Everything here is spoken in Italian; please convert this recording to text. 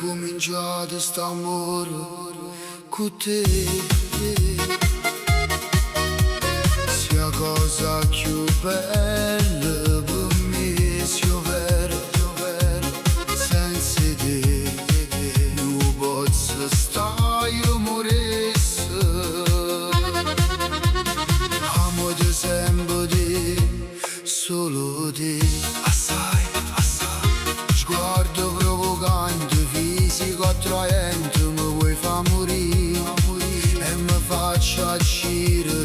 cominciato st'amore con te. Sia cosa più bella per me, sia vero, senza te non posso stare moresse. Amo te sempre te, solo te. Assai, assai, sguardo provocante, fisico attraente, mi vuoi far morire e mi faccio agire